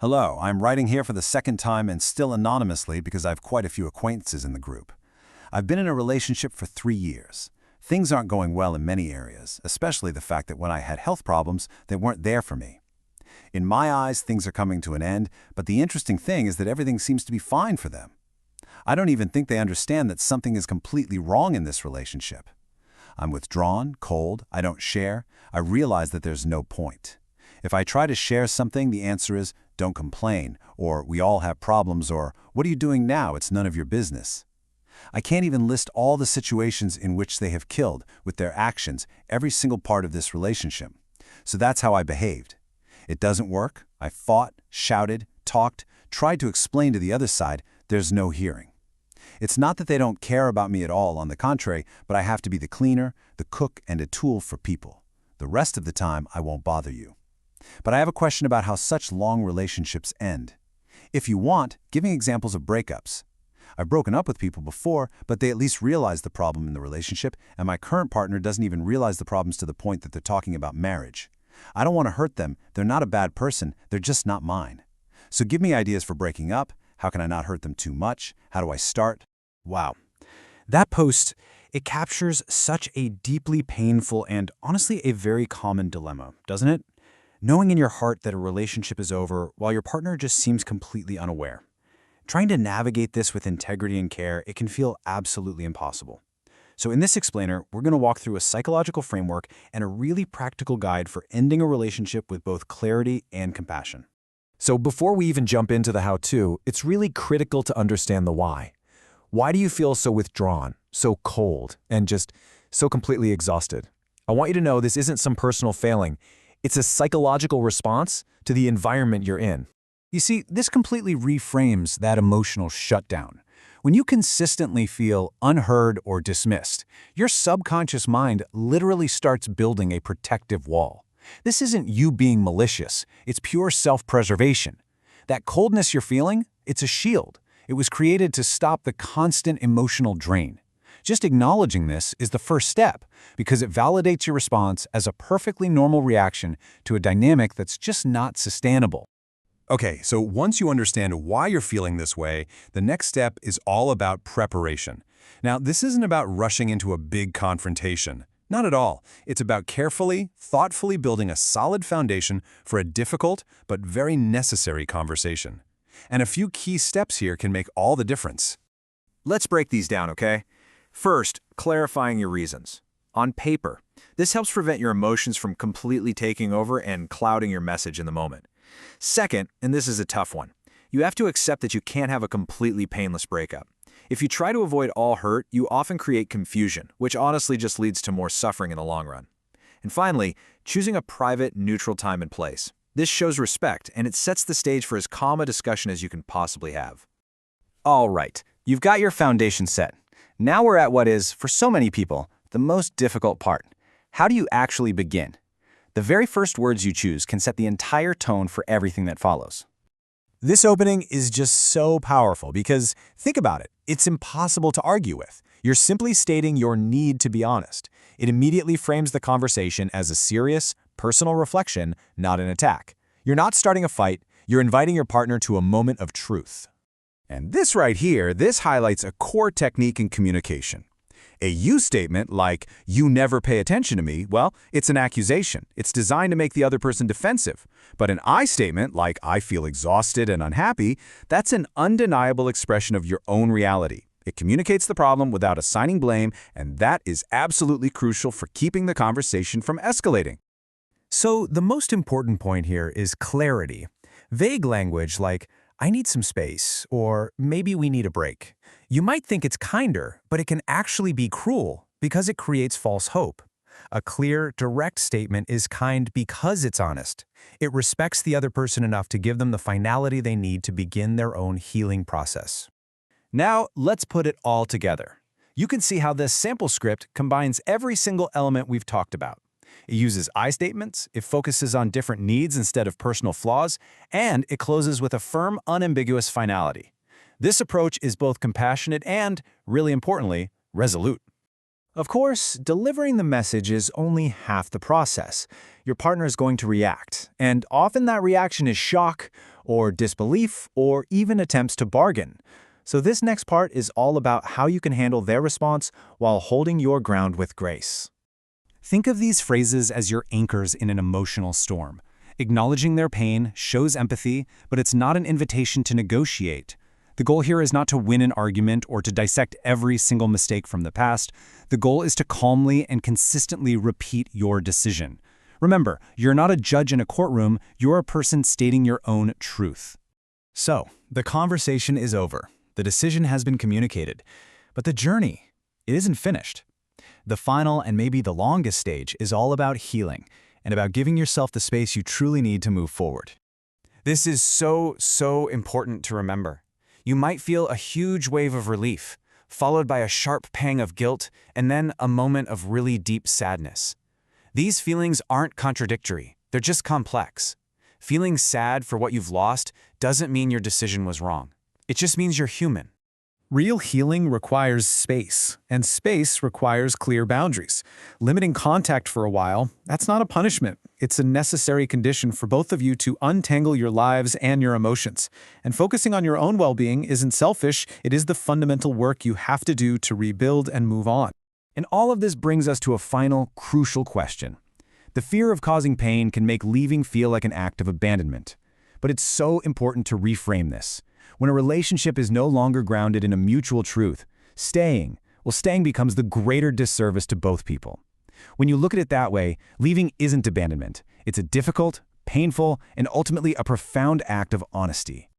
Hello, I'm writing here for the second time and still anonymously because I have quite a few acquaintances in the group. I've been in a relationship for 3 years. Things aren't going well in many areas, especially the fact that when I had health problems, they weren't there for me. In my eyes, things are coming to an end, but the interesting thing is that everything seems to be fine for them. I don't even think they understand that something is completely wrong in this relationship. I'm withdrawn, cold, I don't share. I realize that there's no point. If I try to share something, the answer is, don't complain, or we all have problems, or what are you doing now? It's none of your business. I can't even list all the situations in which they have killed, with their actions, every single part of this relationship. So that's how I behaved. It doesn't work. I fought, shouted, talked, tried to explain to the other side, there's no hearing. It's not that they don't care about me at all, on the contrary, but I have to be the cleaner, the cook, and a tool for people. The rest of the time, I won't bother you. But I have a question about how such long relationships end. If you want, giving examples of breakups. I've broken up with people before, but they at least realize the problem in the relationship, and my current partner doesn't even realize the problems to the point that they're talking about marriage. I don't want to hurt them. They're not a bad person. They're just not mine. So give me ideas for breaking up. How can I not hurt them too much? How do I start? Wow. That post, it captures such a deeply painful and honestly a very common dilemma, doesn't it? Knowing in your heart that a relationship is over while your partner just seems completely unaware. Trying to navigate this with integrity and care, it can feel absolutely impossible. So in this explainer, we're going to walk through a psychological framework and a really practical guide for ending a relationship with both clarity and compassion. So before we even jump into the how-to, it's really critical to understand the why. Why do you feel so withdrawn, so cold, and just so completely exhausted? I want you to know this isn't some personal failing. It's a psychological response to the environment you're in. You see, this completely reframes that emotional shutdown. When you consistently feel unheard or dismissed, your subconscious mind literally starts building a protective wall. This isn't you being malicious, it's pure self-preservation. That coldness you're feeling, it's a shield. It was created to stop the constant emotional drain. Just acknowledging this is the first step because it validates your response as a perfectly normal reaction to a dynamic that's just not sustainable. Okay, so once you understand why you're feeling this way, the next step is all about preparation. Now, this isn't about rushing into a big confrontation. Not at all. It's about carefully, thoughtfully building a solid foundation for a difficult but very necessary conversation. And a few key steps here can make all the difference. Let's break these down, okay? First, clarifying your reasons. On paper, this helps prevent your emotions from completely taking over and clouding your message in the moment. Second, and this is a tough one, you have to accept that you can't have a completely painless breakup. If you try to avoid all hurt, you often create confusion, which honestly just leads to more suffering in the long run. And finally, choosing a private, neutral time and place. This shows respect, and it sets the stage for as calm a discussion as you can possibly have. All right, you've got your foundation set. Now we're at what is, for so many people, the most difficult part. How do you actually begin? The very first words you choose can set the entire tone for everything that follows. This opening is just so powerful because, think about it, it's impossible to argue with. You're simply stating your need to be honest. It immediately frames the conversation as a serious, personal reflection, not an attack. You're not starting a fight, you're inviting your partner to a moment of truth. And this right here, this highlights a core technique in communication. A you statement like, you never pay attention to me, well, it's an accusation. It's designed to make the other person defensive. But an I statement like, I feel exhausted and unhappy, that's an undeniable expression of your own reality. It communicates the problem without assigning blame, and that is absolutely crucial for keeping the conversation from escalating. So the most important point here is clarity. Vague language like, I need some space, or maybe we need a break. You might think it's kinder, but it can actually be cruel because it creates false hope. A clear, direct statement is kind because it's honest. It respects the other person enough to give them the finality they need to begin their own healing process. Now, let's put it all together. You can see how this sample script combines every single element we've talked about. It uses I statements, it focuses on different needs instead of personal flaws, and it closes with a firm, unambiguous finality. This approach is both compassionate and, really importantly, resolute. Of course, delivering the message is only half the process. Your partner is going to react, and often that reaction is shock, or disbelief, or even attempts to bargain. So this next part is all about how you can handle their response while holding your ground with grace. Think of these phrases as your anchors in an emotional storm. Acknowledging their pain shows empathy, but it's not an invitation to negotiate. The goal here is not to win an argument or to dissect every single mistake from the past. The goal is to calmly and consistently repeat your decision. Remember, you're not a judge in a courtroom, you're a person stating your own truth. So, the conversation is over. The decision has been communicated. But the journey, it isn't finished. The final and maybe the longest stage is all about healing and about giving yourself the space you truly need to move forward. This is so important to remember. You might feel a huge wave of relief, followed by a sharp pang of guilt, and then a moment of really deep sadness. These feelings aren't contradictory, they're just complex. Feeling sad for what you've lost doesn't mean your decision was wrong. It just means you're human. Real healing requires space, and space requires clear boundaries. Limiting contact for a while, that's not a punishment. It's a necessary condition for both of you to untangle your lives and your emotions. And focusing on your own well-being isn't selfish, it is the fundamental work you have to do to rebuild and move on. And all of this brings us to a final, crucial question. The fear of causing pain can make leaving feel like an act of abandonment. But it's so important to reframe this. When a relationship is no longer grounded in a mutual truth, staying becomes the greater disservice to both people. When you look at it that way, leaving isn't abandonment. It's a difficult, painful, and ultimately a profound act of honesty.